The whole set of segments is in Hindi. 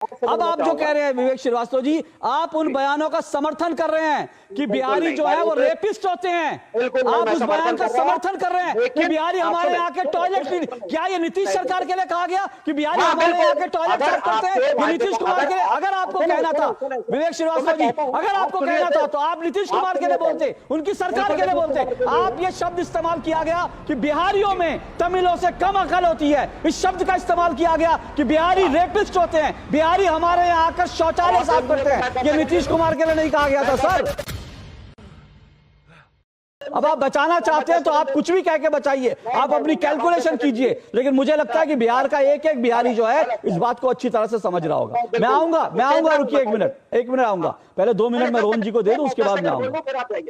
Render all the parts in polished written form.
अब आप जो कह रहे हैं विवेक श्रीवास्तव जी, आप उन बयानों का समर्थन कर रहे हैं कि बिहारी जो है वो रेपिस्ट होते हैं। आप उस बयान का समर्थन कर रहे हैं कि बिहारी हमारे यहाँ के टॉयलेट, क्या ये नीतीश सरकार के लिए कहा गया कि बिहारी हमारे यहाँ के टॉयलेट साफ करते हैं? ये नीतीश कुमार के लिए, अगर आपको कहना था विवेक श्रीवास्तव जी, अगर आपको कहना था तो आप नीतीश कुमार के लिए बोलते, उनकी सरकार के लिए बोलते। आप ये शब्द इस्तेमाल किया गया कि बिहारियों में तमिलों से कम अकल होती है, इस शब्द का इस्तेमाल किया गया कि बिहारी रेपिस्ट होते हैं, बिहारी हमारे यहाँ आकर शौचालय साफ करते हैं। ये नीतीश कुमार के लिए नहीं कहा गया था सर। अब आप बचाना चाहते हैं तो आप कुछ भी कह के बचाइए, आप अपनी कैलकुलेशन कीजिए, लेकिन मुझे लगता है कि बिहार का एक एक बिहारी जो है इस बात को अच्छी तरह से समझ रहा होगा। मैं आऊंगा, रुकिए एक मिनट आऊंगा, पहले 2 मिनट मैं रोहन जी को दे दूं, उसके बाद मैं आऊंगा।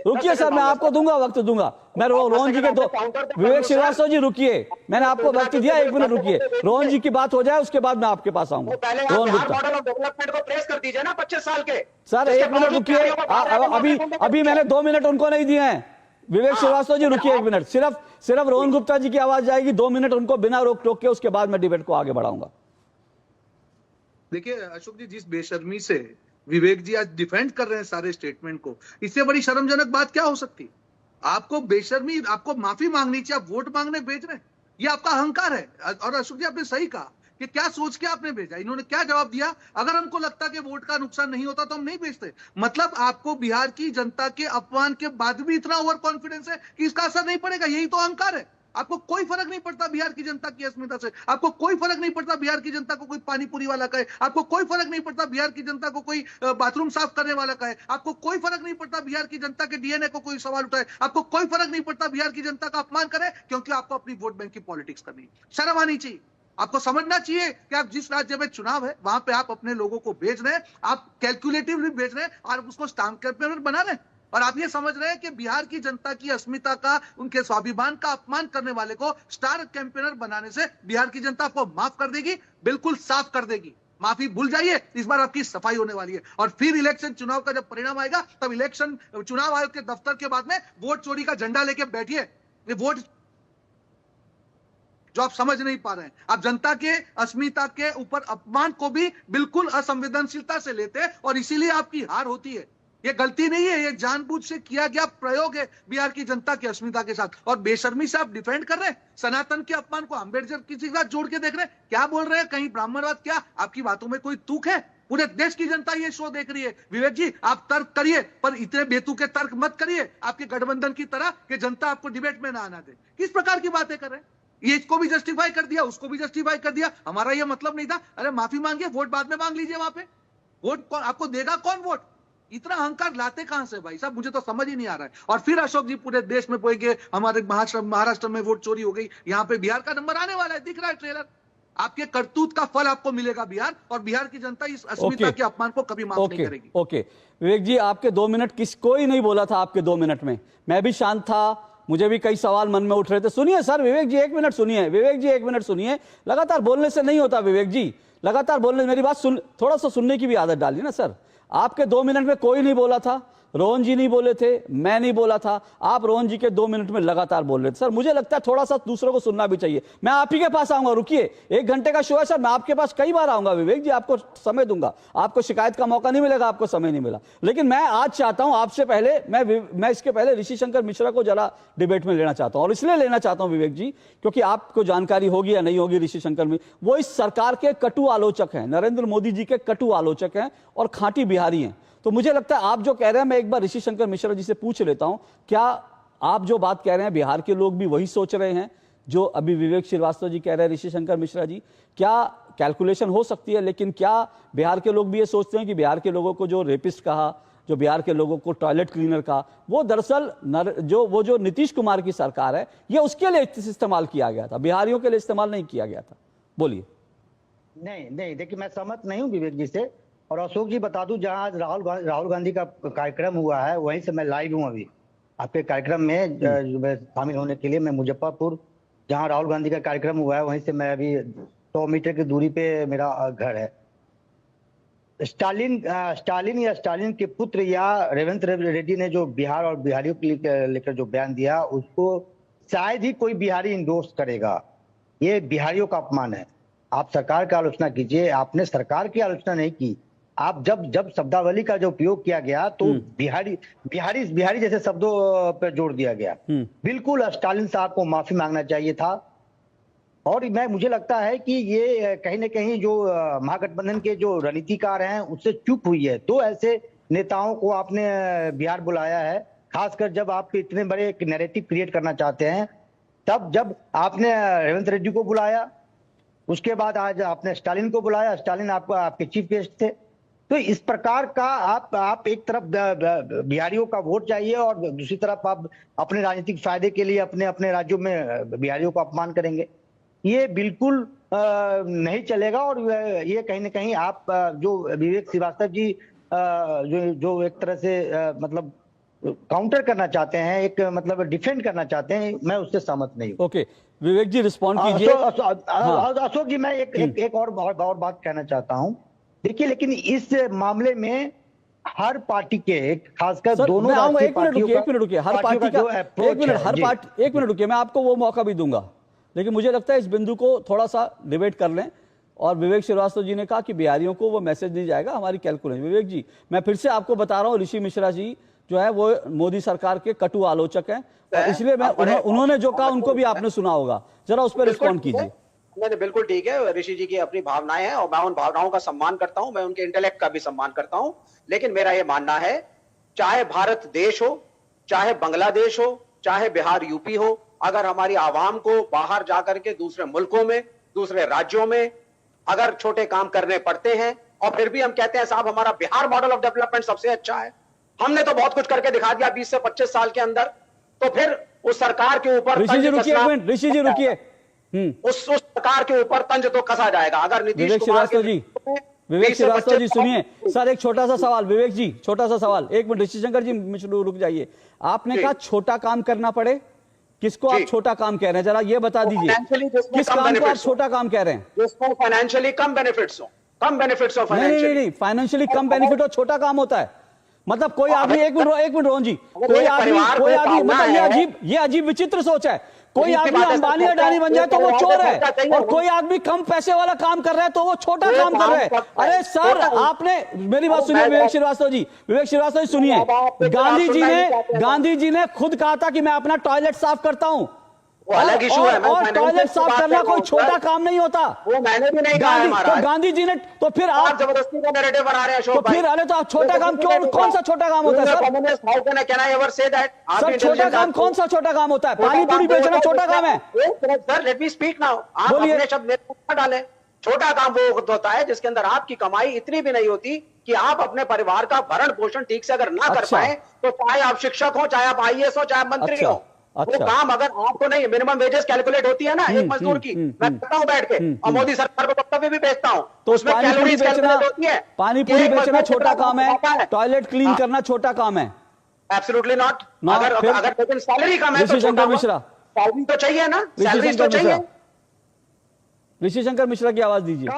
रुकिए सर, मैं आपको दूंगा, वक्त दूंगा। मैं रोहन जी के दो, विवेक श्रीवास्तव जी रुकिए, मैंने आपको वक्त दिया, 1 मिनट रुकिए, रोहन जी की बात हो जाए उसके बाद मैं आपके पास आऊंगा। रोहन गुप्ता सर 1 मिनट रुकिए, अभी मैंने 2 मिनट उनको नहीं दिए हैं। विवेक श्रीवास्तव जी रुकिए 1 मिनट, सिर्फ रोहन गुप्ता जी की आवाज जाएगी, 2 मिनट उनको बिना रोक टोक के, उसके बाद मैं डिबेट को आगे बढ़ाऊंगा। देखिए अशोक जी, जिस बेशर्मी से विवेक जी आज डिफेंड कर रहे हैं सारे स्टेटमेंट को, इससे बड़ी शर्मजनक बात क्या हो सकती? आपको बेशर्मी, आपको माफी मांगनी चाहिए, आप वोट मांगने भेज रहे हैं, ये आपका अहंकार है। और अशोक जी आपने सही कहा कि क्या सोच के आपने भेजा, इन्होंने क्या जवाब दिया, अगर हमको लगता कि वोट का नुकसान नहीं होता तो हम नहीं भेजते। मतलब आपको बिहार की जनता के अपमान के बाद भी इतना ओवर कॉन्फिडेंस है कि इसका असर नहीं पड़ेगा, यही तो अहंकार है। आपको कोई फर्क नहीं पड़ता बिहार की जनता की अस्मिता से, आपको कोई फर्क नहीं पड़ता बिहार की जनता को कोई पानीपुरी वाला कहे, आपको कोई फर्क नहीं पड़ता बिहार की जनता को कोई बाथरूम साफ करने वाला कहे, आपको कोई फर्क नहीं पड़ता बिहार की जनता के डीएनए को कोई सवाल उठाए, आपको कोई फर्क नहीं पड़ता बिहार की जनता का अपमान करे, क्योंकि आपको अपनी वोट बैंक की पॉलिटिक्स करनी है। शर्म आनी चाहिए, आपको समझना चाहिए कि आप जिस राज्य में चुनाव है वहां पे आप अपने लोगों को भेज रहे हैं, आप कैलकुलेटिवली भेज रहे हैं और उसको स्टार कैंपेनर बना रहे हैं। और आप ये समझ रहे हैं कि बिहार की जनता की अस्मिता का, उनके स्वाभिमान का अपमान करने वाले को स्टार कैंपेनर बनाने से बिहार की जनता आपको माफ कर देगी, बिल्कुल साफ कर देगी। माफी भूल जाइए, इस बार आपकी सफाई होने वाली है। और फिर इलेक्शन चुनाव का जब परिणाम आएगा, तब इलेक्शन चुनाव आयोग के दफ्तर के बाद में वोट चोरी का झंडा लेके बैठिए। ये वोट जो आप समझ नहीं पा रहे हैं, आप जनता के अस्मिता के ऊपर अपमान को भी बिल्कुल असंवेदनशीलता से लेते हैं और इसीलिए आपकी हार होती है। ये गलती नहीं है, ये जानबूझ से किया गया प्रयोग है बिहार की जनता की अस्मिता के साथ। और बेशर्मी से आप डिफेंड कर रहे हैं सनातन के अपमान को, अम्बेडकर किसी के साथ जोड़ के देख रहे हैं, क्या बोल रहे हैं, कहीं ब्राह्मणवाद? क्या आपकी बातों में कोई तुक है? पूरे देश की जनता ये शो देख रही है। विवेक जी आप तर्क करिए, पर इतने बेतुके तर्क मत करिए आपके गठबंधन की तरह कि जनता आपको डिबेट में ना आना दे। किस प्रकार की बातें कर रहे हैं? ये इसको भी जस्टिफाई कर दिया, उसको भी जस्टिफाई कर दिया, हमारा ये मतलब नहीं था। अरे माफी मांगिए, वोट बाद में मांग लीजिए, वहां पे वोट कौन आपको देगा? कौन वोट? इतना अहंकार लाते कहां से भाई साहब, मुझे तो समझ ही नहीं आ रहा है। और फिर अशोक जी पूरे देश में पोएंगे हमारे महाराष्ट्र में वोट चोरी हो गई, यहाँ पे बिहार का नंबर आने वाला है, दिख रहा है ट्रेलर। आपके करतूत का फल आपको मिलेगा बिहार, और बिहार की जनता इस अस्मिता के अपमान को कभी माफ नहीं करेगी। ओके विवेक जी, आपके 2 मिनट कोई नहीं बोला था आपके 2 मिनट में, मैं भी शांत था, मुझे भी कई सवाल मन में उठ रहे थे। सुनिए सर, विवेक जी 1 मिनट सुनिए, विवेक जी 1 मिनट सुनिए। लगातार बोलने से नहीं होता विवेक जी, लगातार बोलने, मेरी बात सुन, थोड़ा सा सुनने की भी आदत डालिए ना सर। आपके 2 मिनट में कोई नहीं बोला था, रोहन जी नहीं बोले थे, मैं नहीं बोला था, आप रोहन जी के 2 मिनट में लगातार बोल रहे थे। सर मुझे लगता है थोड़ा सा दूसरों को सुनना भी चाहिए। मैं आप ही के पास आऊंगा, रुकिए, 1 घंटे का शो है सर, मैं आपके पास कई बार आऊंगा विवेक जी, आपको समय दूंगा, आपको शिकायत का मौका नहीं मिलेगा, आपको समय नहीं मिला। लेकिन मैं आज चाहता हूं आपसे पहले, मैं इसके पहले ऋषि शंकर मिश्रा को जरा डिबेट में लेना चाहता हूं, और इसलिए लेना चाहता हूं विवेक जी क्योंकि आपको जानकारी होगी या नहीं होगी, ऋषि शंकर मिश्रा वो इस सरकार के कटु आलोचक हैं, नरेंद्र मोदी जी के कटु आलोचक हैं और खांटी बिहारी हैं। तो मुझे लगता है आप जो कह रहे हैं, मैं एक बार ऋषि शंकर मिश्रा जी से पूछ लेता हूं, क्या आप जो बात कह रहे हैं बिहार के लोग भी वही सोच रहे हैं जो अभी विवेक श्रीवास्तव जी कह रहे हैं? ऋषि शंकर मिश्रा जी, क्या कैलकुलेशन हो सकती है, लेकिन क्या बिहार के लोग भी ये सोचते हैं कि बिहार के लोगों को जो रेपिस्ट कहा, जो बिहार के लोगों को टॉयलेट क्लीनर कहा, वो दरअसल जो नीतीश कुमार की सरकार है, ये उसके लिए इस्तेमाल किया गया था, बिहारियों के लिए इस्तेमाल नहीं किया गया था? बोलिए। नहीं, देखिए मैं सहमत नहीं हूँ विवेक जी से। और अशोक जी बता दूं, जहां राहुल गांधी का कार्यक्रम हुआ है वहीं से मैं लाइव हूं अभी आपके कार्यक्रम में शामिल होने के लिए। मैं मुजफ्फरपुर, जहां राहुल गांधी का कार्यक्रम हुआ है, वहीं से मैं अभी 100 मीटर की दूरी पे मेरा घर है। स्टालिन के पुत्र या रेवंत रेड्डी ने जो बिहार और बिहारियों के लेकर जो बयान दिया, उसको शायद ही कोई बिहारी इंडोर्स करेगा। ये बिहारियों का अपमान है। आप सरकार की आलोचना कीजिए, आपने सरकार की आलोचना नहीं की। आप जब शब्दावली का जो उपयोग किया गया तो बिहारी बिहारी बिहारी जैसे शब्दों पर जोर दिया गया। बिल्कुल स्टालिन साहब को माफी मांगना चाहिए था। और मुझे लगता है कि ये कहीं न कहीं जो महागठबंधन के जो रणनीतिकार हैं उससे चूक हुई है। तो ऐसे नेताओं को आपने बिहार बुलाया है, खासकर जब आप इतने बड़े एक नैरेटिव क्रिएट करना चाहते हैं। तब जब आपने रेवंत रेड्डी को बुलाया, उसके बाद आज आपने स्टालिन को बुलाया, स्टालिन आपके चीफ गेस्ट थे। तो इस प्रकार का आप एक तरफ बिहारियों का वोट चाहिए और दूसरी तरफ आप अपने राजनीतिक फायदे के लिए अपने अपने राज्यों में बिहारियों का अपमान करेंगे। ये बिल्कुल नहीं चलेगा। और ये कहीं ना कहीं आप जो विवेक श्रीवास्तव जी जो एक तरह से मतलब काउंटर करना चाहते हैं, एक मतलब डिफेंड करना चाहते हैं, मैं उससे सहमत नहीं हूं। ओके विवेक जी रिस्पॉन्ड कीजिए। अशोक जी, मैं एक और बात कहना चाहता हूं। देखिए, लेकिन इस मामले में हर पार्टी के, खासकर दोनों एक मिनट रुकिए, हर पार्टी का एक मिनट रुकिए, मैं आपको वो मौका भी दूंगा, लेकिन मुझे लगता है इस बिंदु को थोड़ा सा डिबेट कर लें। और विवेक श्रीवास्तव जी ने कहा कि बिहारियों को वो मैसेज नहीं जाएगा, हमारी कैलकुलेशन। विवेक जी, मैं फिर से आपको बता रहा हूं, ऋषि मिश्रा जी जो है वो मोदी सरकार के कटु आलोचक हैं, और इसलिए मैं उन्होंने जो कहा उनको भी आपने सुना होगा, जरा उस पर रिस्पॉन्ड कीजिए। नहीं, बिल्कुल ठीक है, ऋषि जी की अपनी भावनाएं हैं और मैं उन भावनाओं का सम्मान करता हूं, मैं उनके इंटेलेक्ट का भी सम्मान करता हूं। लेकिन मेरा यह मानना है, चाहे भारत देश हो, चाहे बांग्लादेश हो, चाहे बिहार यूपी हो, अगर हमारी आवाम को बाहर जाकर के दूसरे मुल्कों में, दूसरे राज्यों में अगर छोटे काम करने पड़ते हैं और फिर भी हम कहते हैं साहब हमारा बिहार मॉडल ऑफ डेवलपमेंट सबसे अच्छा है, हमने तो बहुत कुछ करके दिखा दिया 20 से 25 साल के अंदर, तो फिर उस सरकार के ऊपर ऋषि जी रुकिए, उस सरकार के ऊपर तंज तो कसा जाएगा। अगर नीतीश कुमार विवेक श्रीवास्तव जी सुनिए सर, एक छोटा सा सवाल। विवेक जी, छोटा सा सवाल, एक मिनट ऋषि शंकर जी रुक जाइए। आपने कहा छोटा काम करना पड़े, किसको आप छोटा काम कह रहे हैं, जरा ये बता दीजिए, किस काम को आप छोटा काम कह रहे हैं? जिसमें फाइनेंशियली कम बेनिफिट्स हो, कम बेनिफिट्स हो। नहीं, फाइनेंशियली कम बेनिफिट हो छोटा काम होता है। मतलब कोई आदमी, एक मिनट रोहन जी, कोई आदमी मतलब ये अजीब विचित्र सोच है। कोई आदमी अंबानी अडानी बन जाए तो वो चोर है, और कोई आदमी कम पैसे वाला काम कर रहा है तो वो छोटा काम कर रहा है। अरे सर, आपने मेरी बात सुनिए विवेक श्रीवास्तव जी सुनिए। गांधी जी ने खुद कहा था कि मैं अपना टॉयलेट साफ करता हूं, वो अलग इशू है। और टॉयलेट साफ करना कोई छोटा काम नहीं होता। वो मैंने भी नहीं कहा। तो गांधी जी ने, तो फिर आप जबरदस्ती का नैरेटिव बना रहे हैं अशोक भाई। फिर अरे तो आप छोटा काम कौन सा छोटा काम होता है सर? छोटा काम कौन सा छोटा काम होता है? पानी पूरी बेचना छोटा काम है? Sir let me speak now. आप अपने शब्द में डालें। छोटा काम वो होता है जिसके अंदर आपकी कमाई इतनी भी नहीं होती कि आप अपने परिवार का भरण पोषण ठीक से अगर ना कर पाए, तो चाहे आप शिक्षक हो, चाहे आप IAS हो, चाहे मंत्री हो, वो काम अगर आपको नहीं, मिनिमम वेजेस कैलकुलेट होती है ना एक मजदूर की, मैं करता हूं बैठ के, और मोदी सरकार को वक्तव्य भी भेजता हूं, तो उसमें कैलोरीज कैलकुलेट होती है। पानी पूरी बेचना छोटा काम है, टॉयलेट क्लीन करना छोटा काम है? Absolutely not. अगर लेकिन सैलरी कम है तो छोटा मिश्रा, सैलरी तो चाहिए ना, सैलरी तो चाहिए। ऋषि शंकर मिश्रा की आवाज दीजिए।